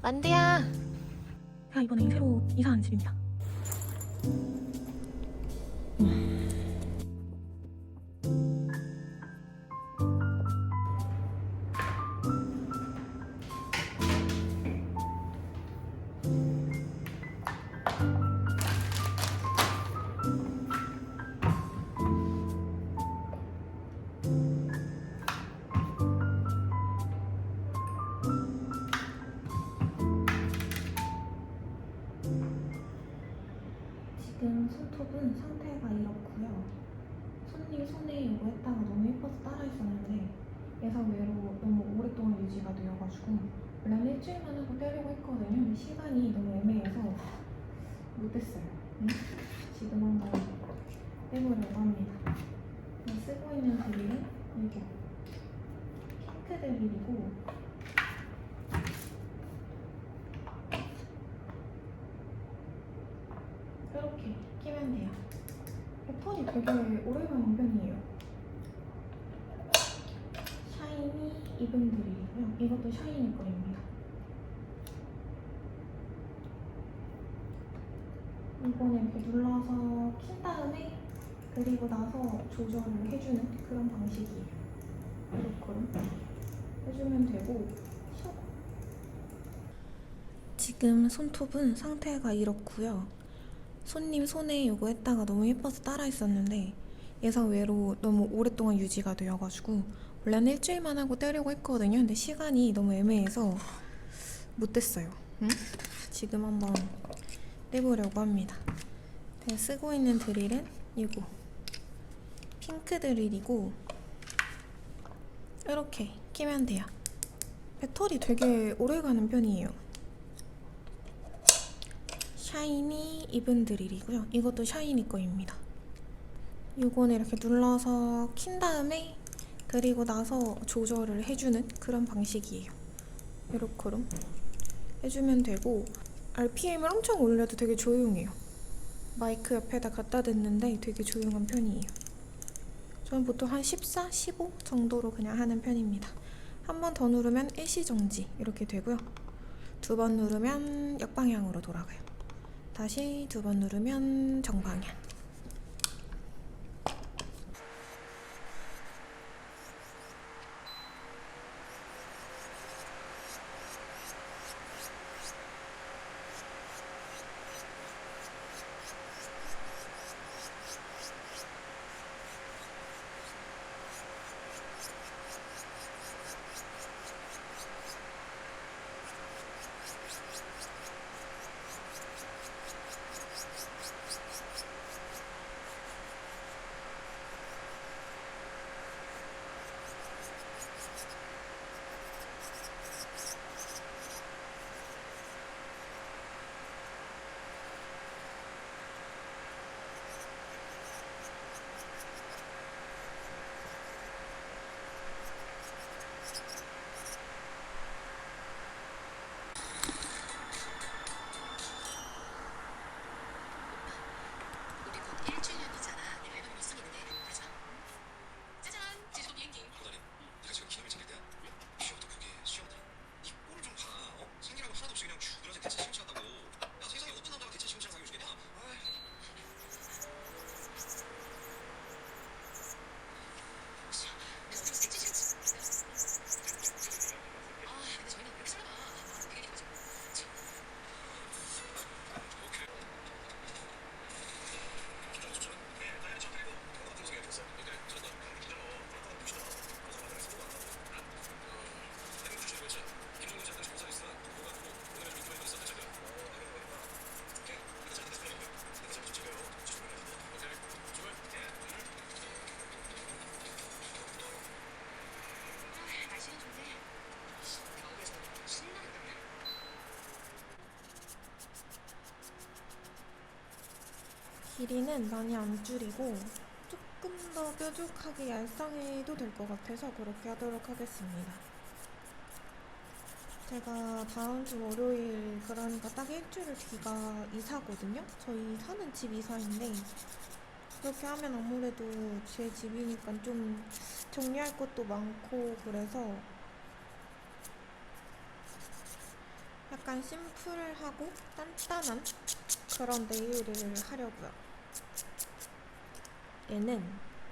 만두야. 제가 이번에 새로 이사한 집입니다. 지금 손톱은 상태가 이렇고요. 손님 손에 이거 했다가 너무 예뻐서 따라 했었는데 예상외로 너무 오랫동안 유지가 되어가지고 원래는 일주일만 하고 떼려고 했거든요. 근데 시간이 너무 애매해서 못했어요. 지금 한번 떼보려고 합니다. 쓰고 있는 드릴은 이게 핑크 드릴이고 이렇게 끼면 돼요. 털이 되게 오래가는 편이에요. 샤이니 이븐 드릴이고요. 이것도 샤이니 거입니다. 이번에 이렇게 눌러서 킨 다음에 그리고 나서 조절을 해주는 그런 방식이에요. 이렇게 해주면 되고. 지금 손톱은 상태가 이렇고요. 손님 손에 이거 했다가 너무 예뻐서 따라 했었는데 예상 외로 너무 오랫동안 유지가 되어가지고 원래는 일주일만 하고 떼려고 했거든요. 근데 시간이 너무 애매해서 못됐어요. 지금 한번 떼보려고 합니다. 제가 쓰고 있는 드릴은 이거 핑크 드릴이고 이렇게 끼면 돼요. 배터리 되게 오래가는 편이에요. 샤이니 이븐 드릴이고요. 이것도 샤이니 거입니다. 이거는 이렇게 눌러서 킨 다음에 그리고 나서 조절을 해주는 그런 방식이에요. 이렇게 해주면 되고 RPM을 엄청 올려도 되게 조용해요. 마이크 옆에다 갖다 댔는데 되게 조용한 편이에요. 저는 보통 한 14, 15 정도로 그냥 하는 편입니다. 한 번 더 누르면 일시정지 이렇게 되고요. 두 번 누르면 역방향으로 돌아가요. 다시 두 번 누르면 정방향. 길이는 많이 안 줄이고 조금 더 뾰족하게 얄쌍해도 될 것 같아서 그렇게 하도록 하겠습니다. 제가 다음 주 월요일, 그러니까 딱 일주일 뒤가 이사거든요. 저희 사는 집 이사인데 그렇게 하면 아무래도 제 집이니까 좀 정리할 것도 많고 그래서 약간 심플하고 단단한 그런 네일을 하려고요. 얘는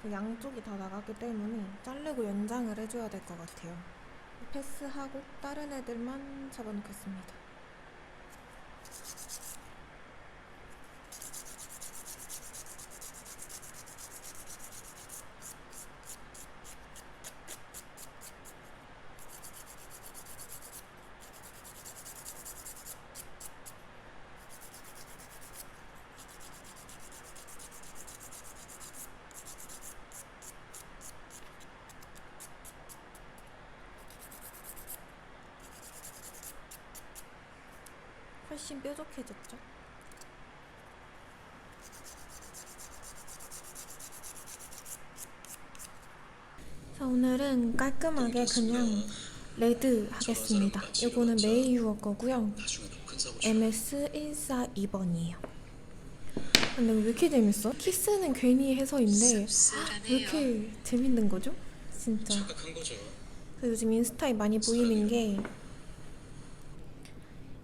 그 양쪽이 다 나갔기 때문에 자르고 연장을 해줘야 될 것 같아요. 패스하고 다른 애들만 잡아놓겠습니다. 훨씬 뾰족해졌죠? 자, 오늘은 깔끔하게 그냥 레드 하겠습니다. 이거는 메이유어 거고요. MS142번이에요. 근데 왜 이렇게 재밌어? 키스는 괜히 해서인데 왜 이렇게 재밌는 거죠? 진짜. 착각한 거죠. 요즘 인스타에 많이 보이는 게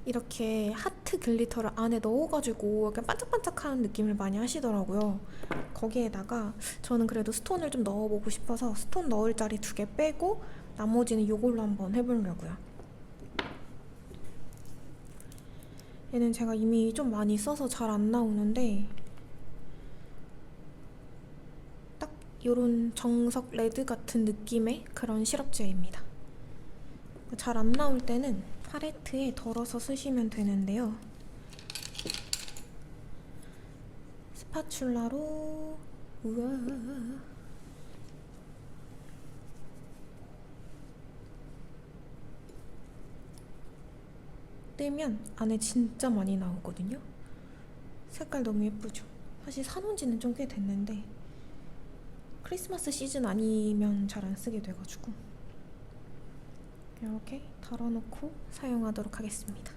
이렇게 하트 글리터를 안에 넣어가지고 약간 반짝반짝하는 느낌을 많이 하시더라고요. 거기에다가 저는 그래도 스톤을 좀 넣어보고 싶어서 스톤 넣을 자리 2개 빼고 나머지는 이걸로 한번 해보려고요. 얘는 제가 이미 좀 많이 써서 잘 안 나오는데 딱 이런 정석 레드 같은 느낌의 그런 시럽제입니다. 잘 안 나올 때는 팔레트에 덜어서 쓰시면 되는데요. 스파츌라로 우와 떼면 안에 진짜 많이 나오거든요. 색깔 너무 예쁘죠? 사실 사놓은 지는 좀 꽤 됐는데 크리스마스 시즌 아니면 잘 안 쓰게 돼가지고 이렇게 덜어놓고 사용하도록 하겠습니다.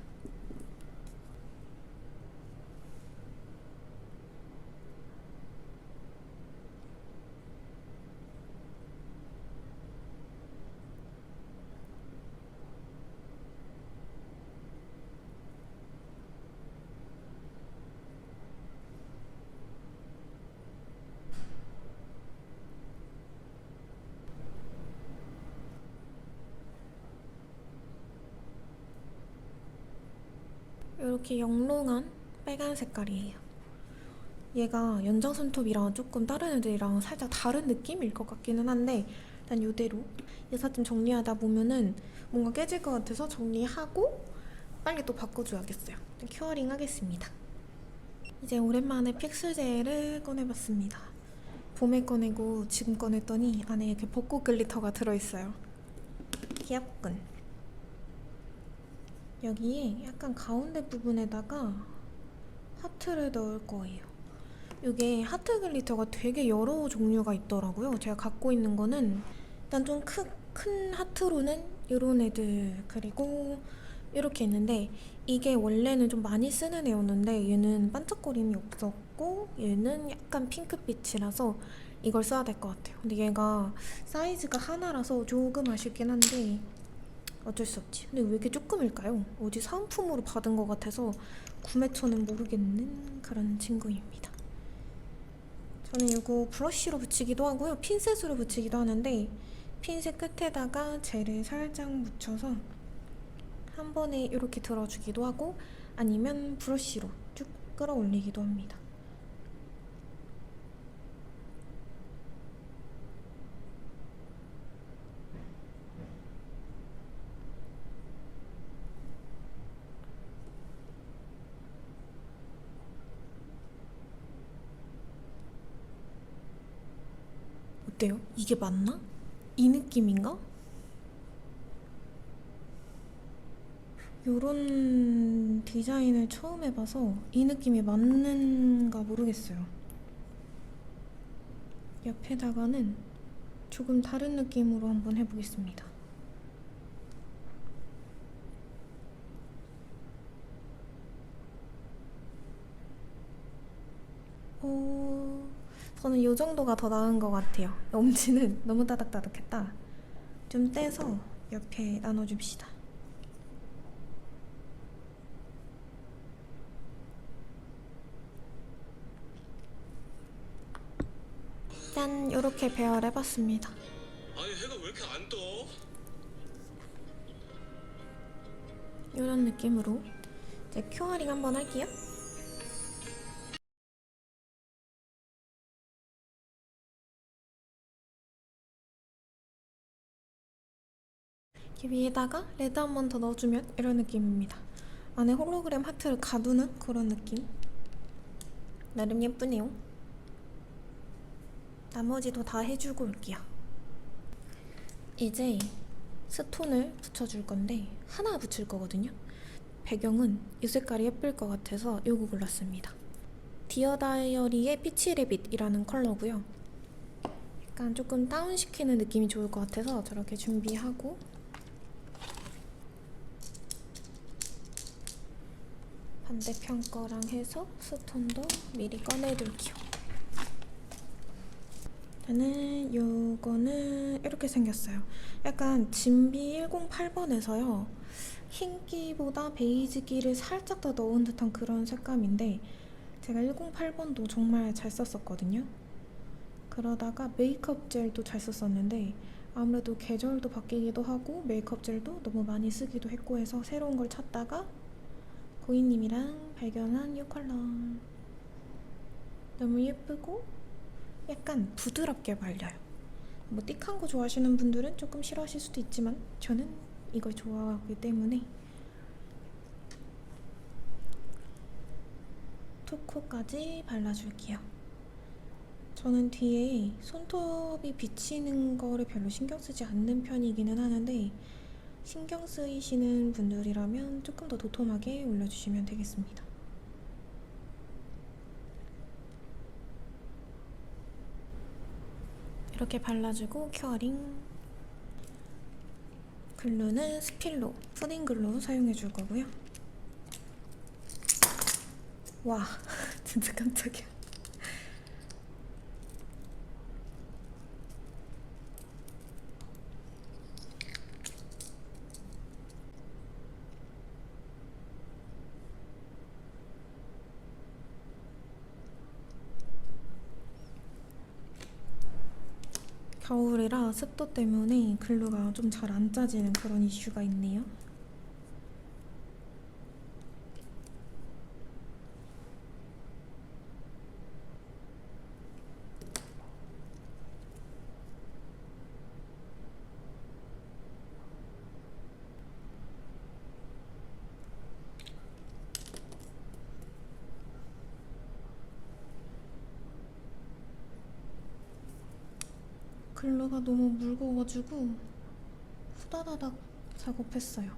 이렇게 영롱한 빨간 색깔이에요. 얘가 연장 손톱이랑 조금 다른 애들이랑 살짝 다른 느낌일 것 같기는 한데 일단 이대로 예사짐 정리하다 보면은 뭔가 깨질 것 같아서 정리하고 빨리 또 바꿔줘야겠어요. 일단 큐어링 하겠습니다. 이제 오랜만에 픽스젤을 꺼내봤습니다. 봄에 꺼내고 지금 꺼냈더니 안에 이렇게 벚꽃 글리터가 들어있어요. 귀엽군. 여기에 약간 가운데 부분에다가 하트를 넣을 거예요. 이게 하트 글리터가 되게 여러 종류가 있더라고요. 제가 갖고 있는 거는 일단 좀 큰 하트로는 이런 애들 그리고 이렇게 있는데 이게 원래는 좀 많이 쓰는 애였는데 얘는 반짝거림이 없었고 얘는 약간 핑크빛이라서 이걸 써야 될 것 같아요. 근데 얘가 사이즈가 하나라서 조금 아쉽긴 한데 어쩔 수 없지. 근데 왜 이렇게 조금일까요? 어디 사은품으로 받은 것 같아서 구매처는 모르겠는 그런 친구입니다. 저는 이거 브러쉬로 붙이기도 하고요. 핀셋으로 붙이기도 하는데 핀셋 끝에다가 젤을 살짝 묻혀서 한 번에 이렇게 들어주기도 하고 아니면 브러쉬로 쭉 끌어올리기도 합니다. 어때요? 이게 맞나? 이 느낌인가? 요런 디자인을 처음 해봐서 이 느낌이 맞는가 모르겠어요. 옆에다가는 조금 다른 느낌으로 한번 해보겠습니다. 저는 이 정도가 더 나은 것 같아요. 엄지는 너무 따닥따닥했다. 좀 떼서 옆에 나눠줍시다. 짠! 이렇게 배열해봤습니다. 아니 해가 왜 이렇게 안 떠? 이런 느낌으로 이제 큐어링 한번 할게요. 이렇게 위에다가 레드 한 번 더 넣어주면 이런 느낌입니다. 안에 홀로그램 하트를 가두는 그런 느낌. 나름 예쁘네요. 나머지도 다 해주고 올게요. 이제 스톤을 붙여줄 건데 하나 붙일 거거든요. 배경은 이 색깔이 예쁠 것 같아서 이거 골랐습니다. 디어 다이어리의 피치 레빗이라는 컬러고요. 약간 조금 다운시키는 느낌이 좋을 것 같아서 저렇게 준비하고 반대편 거랑 해서 스톤도 미리 꺼내둘게요. 저는 요거는 이렇게 생겼어요. 약간 진비 108번에서요. 흰기보다 베이지기를 살짝 더 넣은 듯한 그런 색감인데 제가 108번도 정말 잘 썼었거든요. 그러다가 메이크업 젤도 잘 썼었는데 아무래도 계절도 바뀌기도 하고 메이크업 젤도 너무 많이 쓰기도 했고 해서 새로운 걸 찾다가 고객님이랑 발견한 이 컬러. 너무 예쁘고 약간 부드럽게 발려요. 뭐 띡한 거 좋아하시는 분들은 조금 싫어하실 수도 있지만 저는 이걸 좋아하기 때문에 토코까지 발라줄게요. 저는 뒤에 손톱이 비치는 거를 별로 신경 쓰지 않는 편이기는 하는데 신경 쓰이시는 분들이라면 조금 더 도톰하게 올려주시면 되겠습니다. 이렇게 발라주고 큐어링. 글루는 스필로 푸딩 글루 사용해줄 거고요. 와, 진짜 깜짝이야. 겨울이라 습도 때문에 글루가 좀 잘 안 짜지는 그런 이슈가 있네요. 글루가 너무 묽어가지고 후다다닥 작업했어요.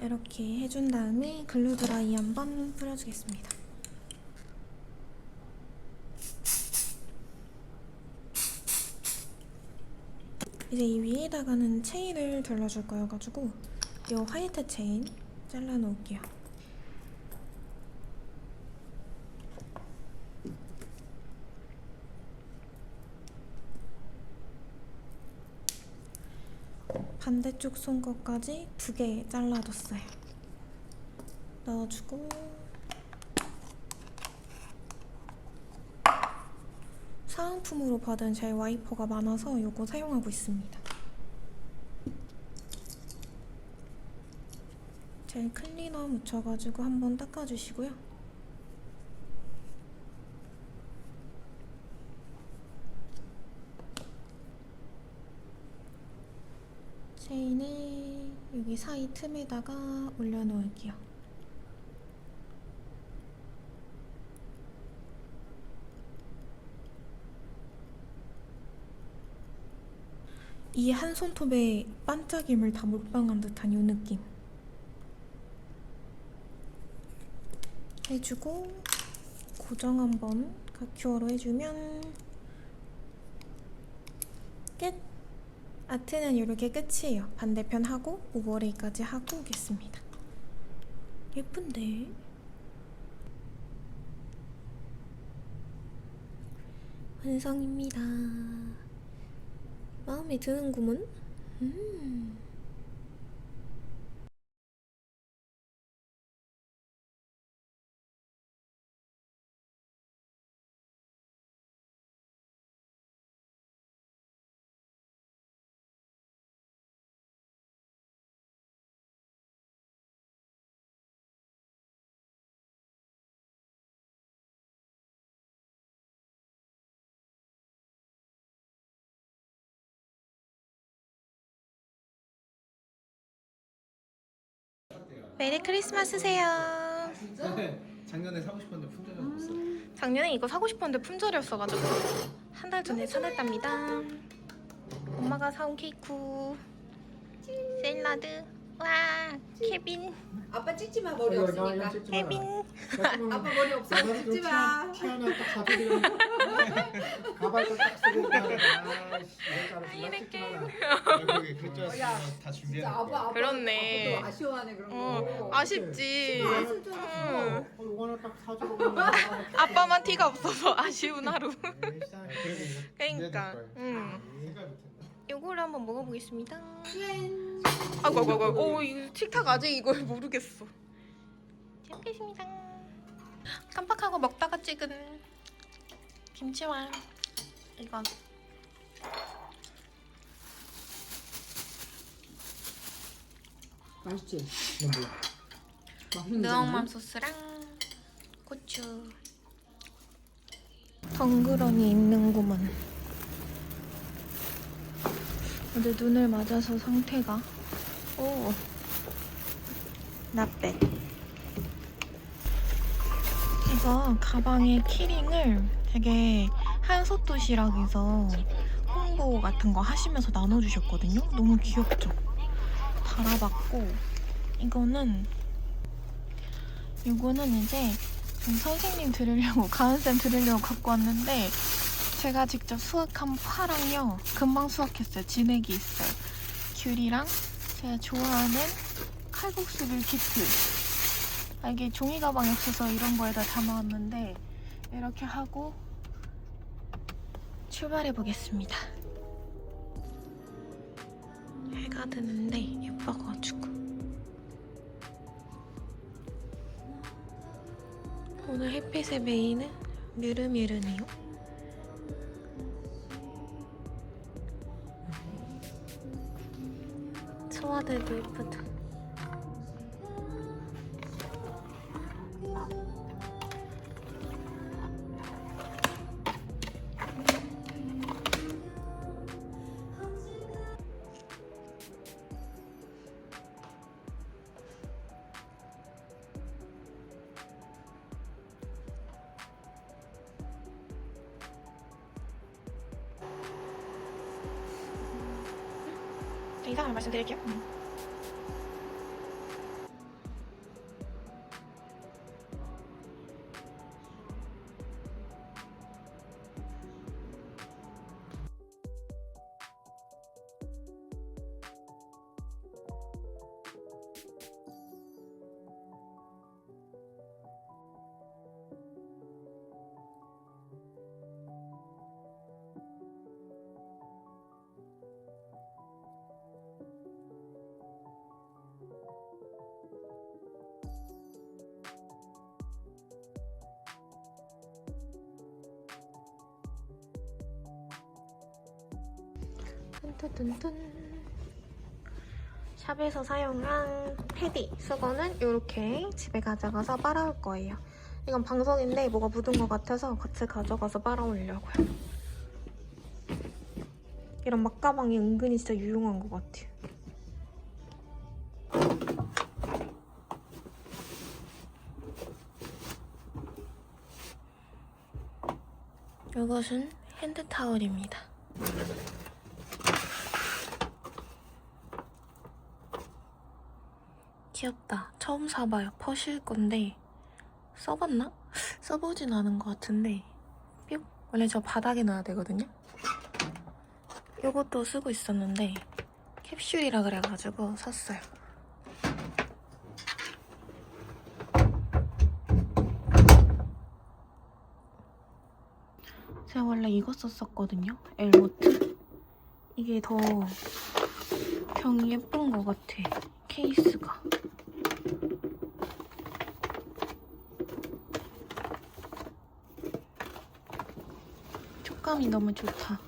이렇게 해준 다음에 글루 드라이 한번 뿌려주겠습니다. 이제 이 위에다가는 체인을 둘러줄 거여가지고 이 화이트 체인 잘라놓을게요. 반대쪽 손 거까지 2개 잘라뒀어요. 넣어주고 사은품으로 받은 제 와이퍼가 많아서 이거 사용하고 있습니다. 젤 클리너 묻혀가지고 한번 닦아주시고요. 체인을 여기 사이 틈에다가 올려놓을게요. 이 한 손톱에 반짝임을 다 몰빵한 듯한 이 느낌 해주고 고정 한번 가큐어로 해주면 끝! 아트는 이렇게 끝이에요. 반대편 하고 오버레이까지 하고 오겠습니다. 예쁜데? 완성입니다. 마음에 드는구먼? 메리 크리스마스세요. 작년에 사고 싶었는데 품절이 없었어요. 작년에 이거 사고 싶었는데 품절이었어가지고 한 달 전에 사놨답니다. 엄마가 사온 케이크, 샐러드, 와 케빈, 아빠 찍지 마 머리 없으니까. 케빈. 아빠 머리 없어 찍지 마. 티 하나 딱 사드리면 가발도 딱 쓰고 이렇게. 여기 글자 야, 다 진짜 준비해 아빠 그렇네. 아빠도 아쉬워하네 그런 거. 아쉽지. 맛있을 줄 알았어. 이거 하나 딱 사주고 아빠만 티가 없어서 아쉬운 하루. 그러니까 그러니까. 요거를 한번 먹어보겠습니다. 짠. 아이고. 오, 이거 틱탁 아직 이걸 모르겠어. 잘 먹겠습니다. 깜빡하고 먹다가 찍은 김치와 이건 맛있지? 이건 뭐야? 맛있는데? 느엉맘 소스랑 고추. 덩그러니 있는구먼. 어제 눈을 맞아서 상태가 not bad. 이거 가방에 키링을 되게 한솥도시락에서 홍보 같은 거 하시면서 나눠주셨거든요. 너무 귀엽죠? 달아봤고 이거는 이제 선생님 드리려고 가은쌤 드리려고 갖고 왔는데 제가 직접 수확한 파랑요. 금방 수확했어요. 진액이 있어요. 귤이랑 제가 좋아하는 칼국수 밀키트. 이게 종이 가방이 없어서 이런 거에다 담아왔는데 이렇게 하고 출발해 보겠습니다. 해가 드는데 예뻐가지고 오늘 햇빛의 메인은 뮤르뮤르네요. 소화대도 예쁘다. 이상을 말씀드릴게요. 뚠뚠뚠. 샵에서 사용한 패디 수건은 이렇게 집에 가져가서 빨아올 거예요. 이건 방석인데 뭐가 묻은 것 같아서 같이 가져가서 빨아올려고요. 이런 막가방이 은근히 진짜 유용한 것 같아요. 이것은 핸드타월입니다. 귀엽다. 처음 사봐요. 퍼실 건데 써봤나? 써보진 않은 것 같은데 뿅! 원래 저 바닥에 놔야 되거든요? 요것도 쓰고 있었는데 캡슐이라 그래가지고 샀어요. 제가 원래 이거 썼었거든요. 엘모트. 이게 더 병이 예쁜 것 같아. 케이스가. 촉감이 너무 좋다.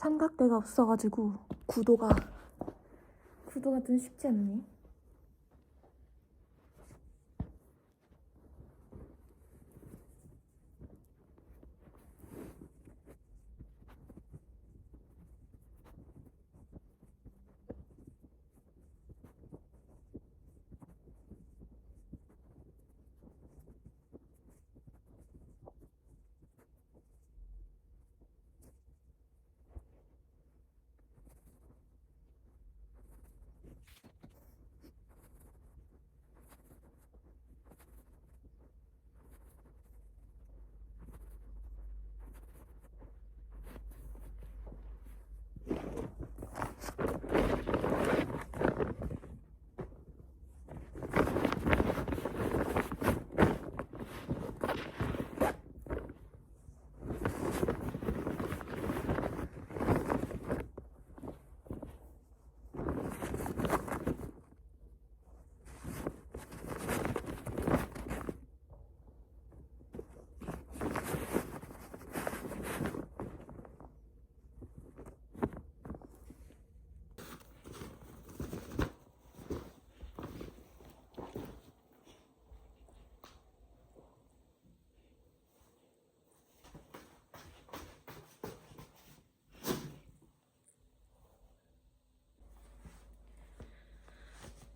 삼각대가 없어가지고 구도가 좀 쉽지 않네.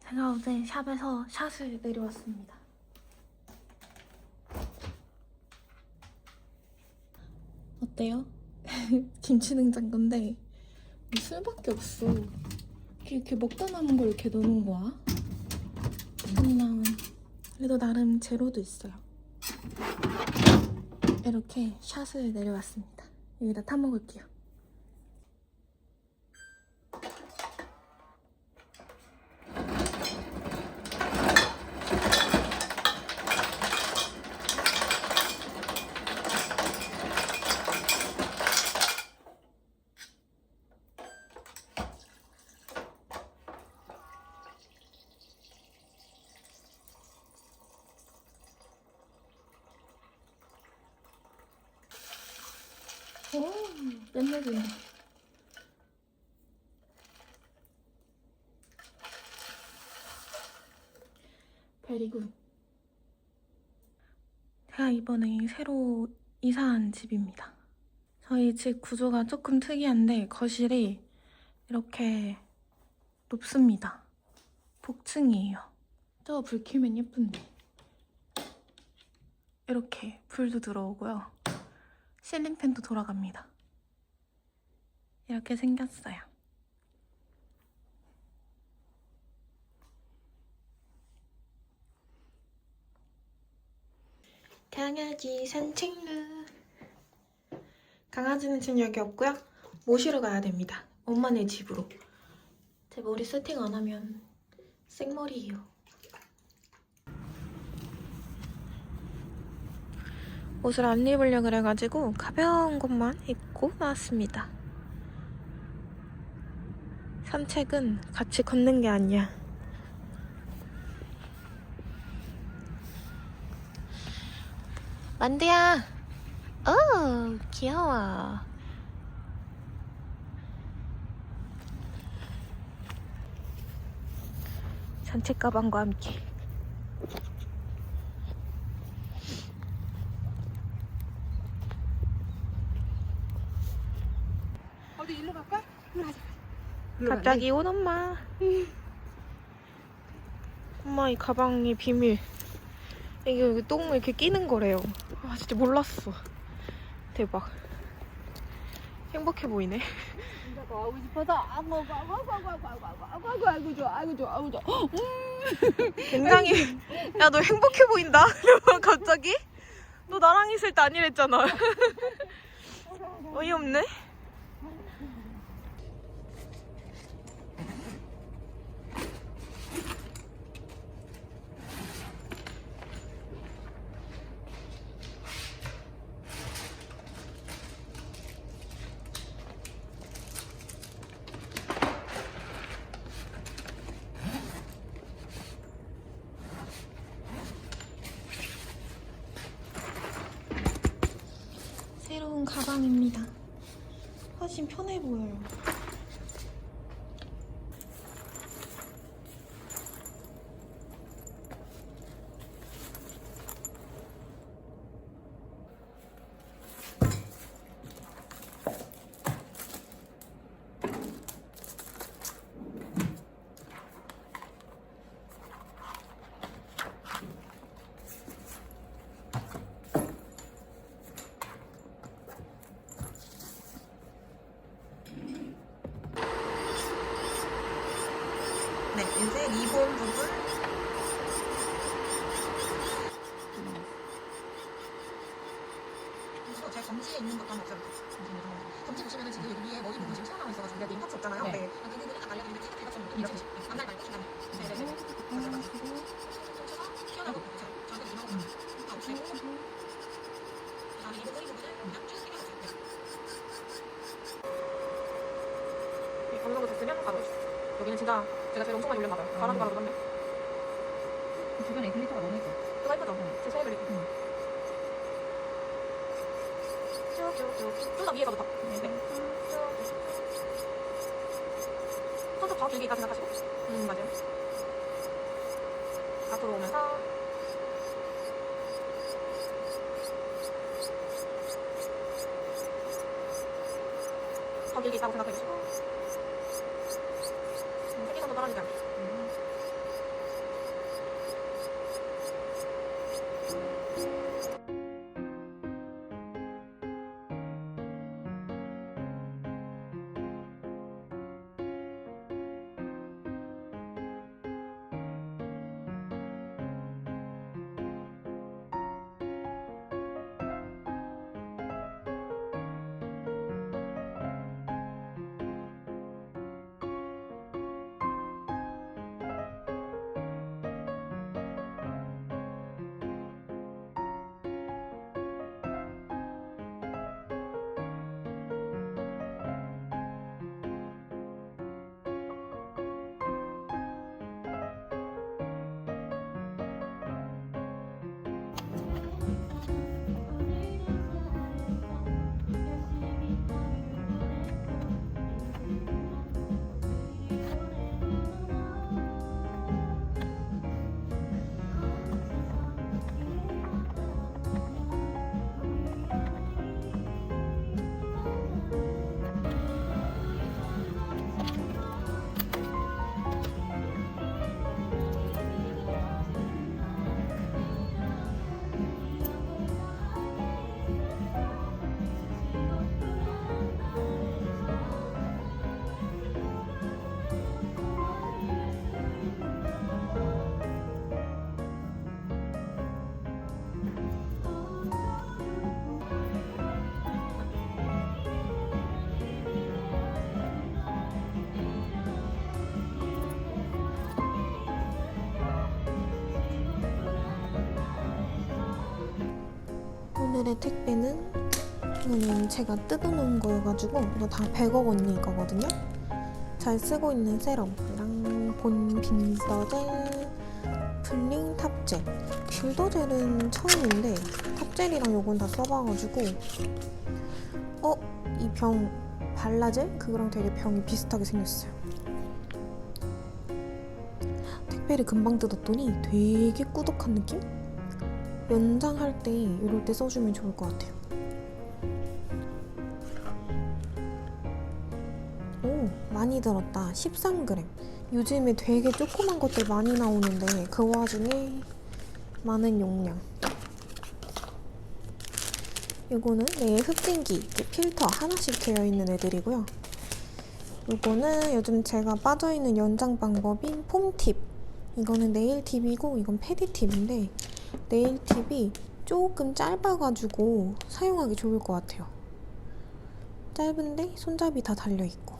제가 어제 샵에서 샷을 내려왔습니다. 어때요? 김치냉장고인데 술밖에 없어. 이렇게 먹다 남은 걸 이렇게 넣는 거야? 그래도 나름 제로도 있어요. 이렇게 샷을 내려왔습니다. 여기다 타먹을게요. 오, 끝내준다. 베리굿. 제가 이번에 새로 이사한 집입니다. 저희 집 구조가 조금 특이한데 거실이 이렇게 높습니다. 복층이에요. 저 불 켜면 예쁜데. 이렇게 불도 들어오고요. 실링팬도 돌아갑니다. 이렇게 생겼어요. 강아지 산책루. 강아지는 지금 여기 없고요. 모시러 가야 됩니다. 엄마네 집으로. 제 머리 세팅 안 하면 생머리예요. 옷을 안 입으려고 그래가지고 가벼운 것만 입고 나왔습니다. 산책은 같이 걷는 게 아니야. 만두야! 오, 귀여워. 산책 가방과 함께. 어디 일로 갈까? 일로 가자. 갑자기 온 엄마. 엄마 이 가방이 비밀. 이게 여기 똥을 이렇게 끼는 거래요. 아 진짜 몰랐어. 대박. 행복해 보이네. 가고 싶어서 아이고 좋아 아이고 좋아. 굉장히. 야 너 행복해 보인다. 갑자기? 너 나랑 있을 때 아니랬잖아. 어이없네. 새로운 가방입니다. 훨씬 편해 보여요. 네, 이제 리본 부분. 그래서 제 검지에 있는 것도 한번 없어볼게요. 검지 보시면은 지금 여기 위에 머리 부분 지금 튀어나와 있어가지고 우리가 네임 파츠 없잖아요. 네. 그 부분을 딱 알려드리는데 탁 대박처럼 이렇게 앞날 말고 중간에. 네네네. 튀어나오고 저한테 이만큼 없애고 그다음에 이 부분 이 부분을 그냥 쭉 당겨서 이 어느 정도 됐으면 바로 여기는 진짜 제가 제일 엄청 많이 올렸나봐요. 바람이 바로 넣었네. 주변에 글리터가 너무 예뻐. 그거 예쁘죠? 제 최애 글리터. 쭉쭉쭉. 좀 더 위에 가도 더. 네. 손톱 더 길게 있다 생각하시고. 맞아요. 앞으로 오면서. 더 길게 있다고 생각해주시고. 새끼손도 떨어지지 않게. 오늘의 택배는 이거는 제가 뜯어놓은 거여가지고 이거 다 100억 언니 거거든요. 잘 쓰고 있는 세럼이랑 본 빈더젤, 풀링 탑젤. 빈더젤은 처음인데 탑젤이랑 요건 다 써봐가지고 이 병 발라젤? 그거랑 되게 병이 비슷하게 생겼어요. 택배를 금방 뜯었더니 되게 꾸덕한 느낌? 연장할 때 이럴 때 써주면 좋을 것 같아요. 많이 들었다. 13g. 요즘에 되게 조그만 것들 많이 나오는데 그 와중에 많은 용량. 요거는 네일 흡진기, 필터 하나씩 되어있는 애들이고요. 요거는 요즘 제가 빠져있는 연장 방법인 폼팁. 이거는 네일 팁이고 이건 패디 팁인데 네일 팁이 조금 짧아가지고 사용하기 좋을 것 같아요. 짧은데 손잡이 다 달려있고.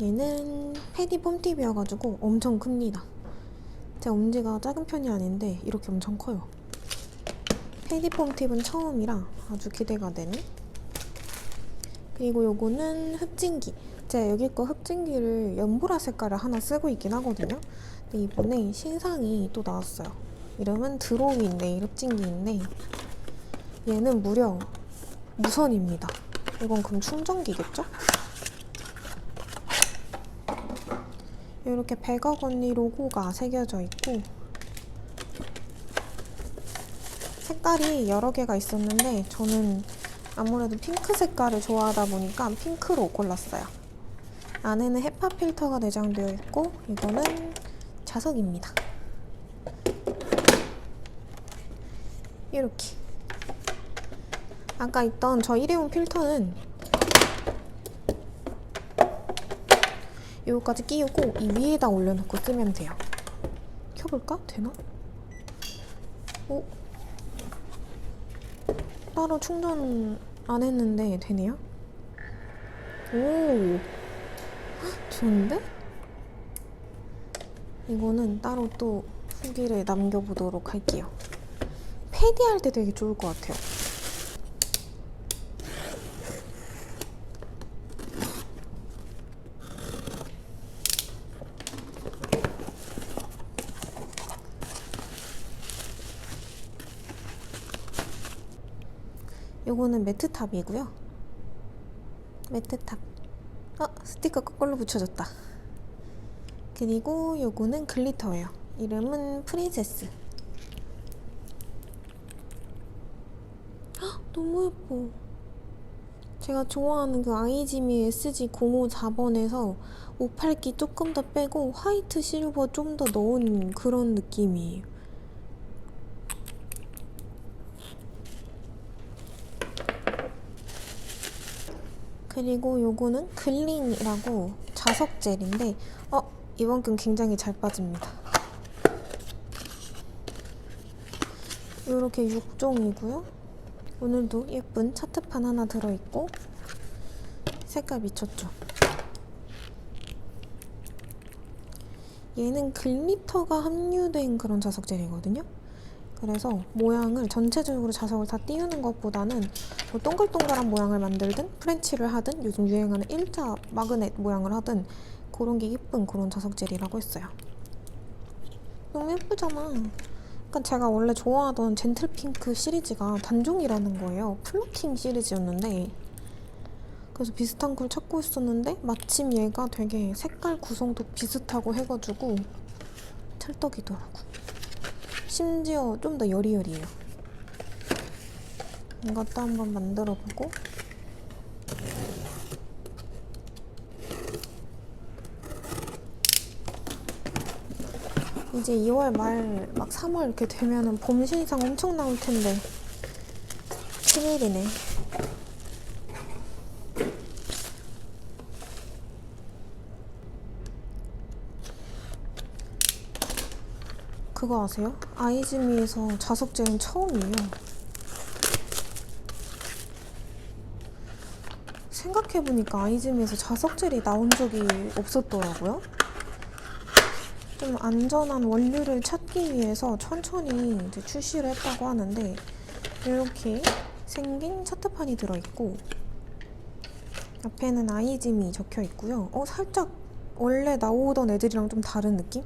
얘는 패디 폼팁이어가지고 엄청 큽니다. 제 엄지가 작은 편이 아닌데 이렇게 엄청 커요. 패디 폼팁은 처음이라 아주 기대가 되는. 그리고 요거는 흡진기. 제가 여기 거 흡진기를 연보라 색깔을 하나 쓰고 있긴 하거든요. 근데 이번에 신상이 또 나왔어요. 이름은 드로윈 네일 흡진기인데 얘는 무려 무선입니다. 이건 그럼 충전기겠죠? 이렇게 100억 언니 로고가 새겨져 있고 색깔이 여러 개가 있었는데 저는 아무래도 핑크 색깔을 좋아하다 보니까 핑크로 골랐어요. 안에는 헤파 필터가 내장되어 있고 이거는 자석입니다. 이렇게 아까 있던 저 일회용 필터는 요거까지 끼우고 이 위에다 올려놓고 쓰면 돼요. 켜볼까? 되나? 오? 따로 충전 안 했는데 되네요? 오! 좋은데? 이거는 따로 또 후기를 남겨보도록 할게요. 패디할 때 되게 좋을 것 같아요. 요거는 매트탑이고요. 매트탑. 스티커 거꾸로 붙여줬다. 그리고 요거는 글리터예요. 이름은 프린세스. 너무 예뻐. 제가 좋아하는 그 아이지미 SG054번에서 오팔기 조금 더 빼고 화이트 실버 좀 더 넣은 그런 느낌이에요. 그리고 요거는 글린이라고 자석 젤인데 이번 건 굉장히 잘 빠집니다. 요렇게 6종이고요. 오늘도 예쁜 차트판 하나 들어있고 색깔 미쳤죠? 얘는 글리터가 함유된 그런 자석 젤이거든요. 그래서 모양을 전체적으로 자석을 다 띄우는 것보다는 뭐 동글동글한 모양을 만들든 프렌치를 하든 요즘 유행하는 일자 마그넷 모양을 하든 그런 게 예쁜 그런 자석 젤이라고 했어요. 너무 예쁘잖아. 그러니까 제가 원래 좋아하던 젠틀핑크 시리즈가 단종이라는 거예요. 플로팅 시리즈였는데 그래서 비슷한 걸 찾고 있었는데 마침 얘가 되게 색깔 구성도 비슷하고 해가지고 찰떡이더라고. 심지어 좀 더 여리여리해요. 이것도 한번 만들어보고 이제 2월 말 막 3월 이렇게 되면은 봄 신상 엄청 나올 텐데 큰일이네. 그거 아세요? 아이즈미에서 자석젤은 처음이에요. 생각해보니까 아이즈미에서 자석젤이 나온 적이 없었더라고요. 좀 안전한 원료를 찾기 위해서 천천히 이제 출시를 했다고 하는데 이렇게 생긴 차트판이 들어있고 옆에는 아이즈미 적혀있고요. 살짝 원래 나오던 애들이랑 좀 다른 느낌?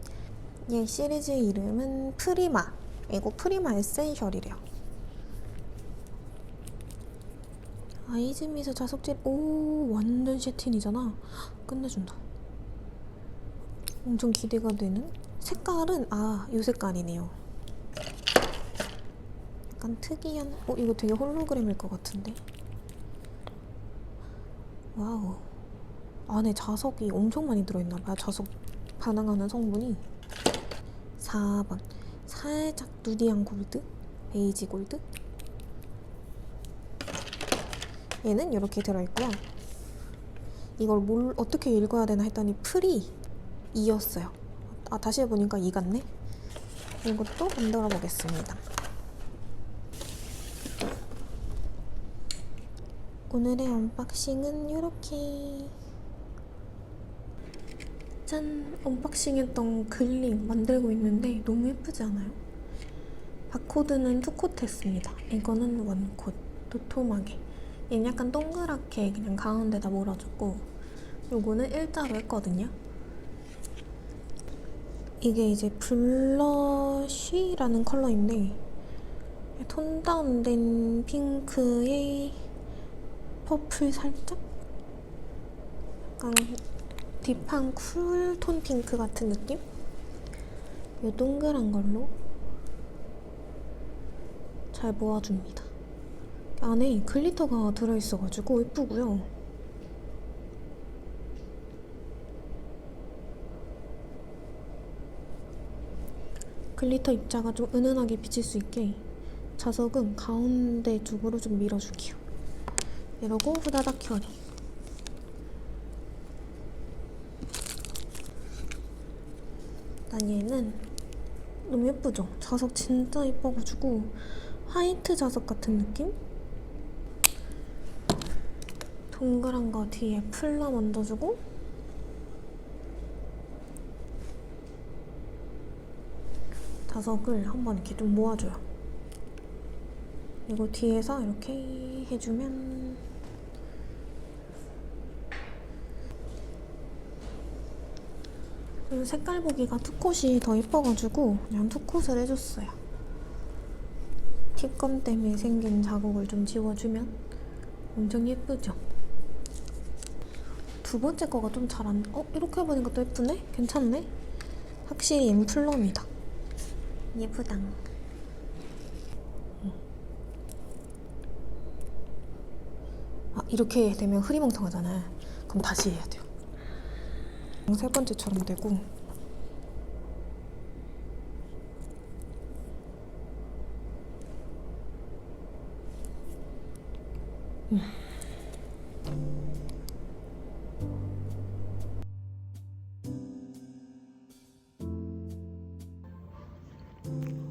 얘 시리즈 이름은 프리마. 이거 프리마 에센셜이래요. 아이즈미에서 자석젤 완전 쉐틴이잖아. 끝내준다. 엄청 기대가 되는? 색깔은 이 색깔이네요. 약간 특이한 이거 되게 홀로그램일 것 같은데. 와우. 안에 자석이 엄청 많이 들어있나봐요. 자석 반응하는 성분이. 4번 살짝 누디한 골드, 베이지 골드. 얘는 이렇게 들어있고요. 이걸 어떻게 읽어야 되나 했더니 프리 2였어요. 아, 다시 해보니까 2 같네. 이것도 만들어 보겠습니다. 오늘의 언박싱은 이렇게. 짠! 언박싱했던 글링 만들고 있는데 너무 예쁘지 않아요? 바코드는 2코트 했습니다. 이거는 1코트, 도톰하게. 얘는 약간 동그랗게 그냥 가운데다 몰아주고, 요거는 일자로 했거든요. 이게 이제 블러쉬라는 컬러인데 톤 다운된 핑크에 퍼플 살짝? 약간 딥한 쿨톤 핑크 같은 느낌? 이 동그란 걸로 잘 모아줍니다. 안에 글리터가 들어있어가지고 예쁘고요. 글리터 입자가 좀 은은하게 비칠 수 있게 자석은 가운데 쪽으로 좀 밀어줄게요. 이러고 후다닥 켜리. 일단 얘는 너무 예쁘죠? 자석 진짜 예뻐가지고 화이트 자석 같은 느낌? 동그란 거 뒤에 플러 만져주고 자석을 한번 이렇게 좀 모아줘요. 이거 뒤에서 이렇게 해주면 그리고 색깔 보기가 투콧이 더 예뻐가지고 그냥 투콧을 해줬어요. 팁감 때문에 생긴 자국을 좀 지워주면 엄청 예쁘죠? 두 번째 거가 좀 잘 안... 이렇게 해보니까 또 예쁘네? 괜찮네? 확실히 얘는 플럼이다. 예쁘당. 이렇게 되면 흐리멍텅하잖아. 그럼 다시 해야 돼요. 세 번째처럼 되고.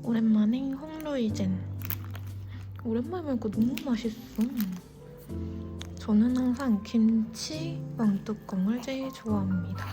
오랜만에 홍루이젠. 오랜만에 먹으니까 너무 맛있어. 저는 항상 김치 왕뚜껑을 제일 좋아합니다.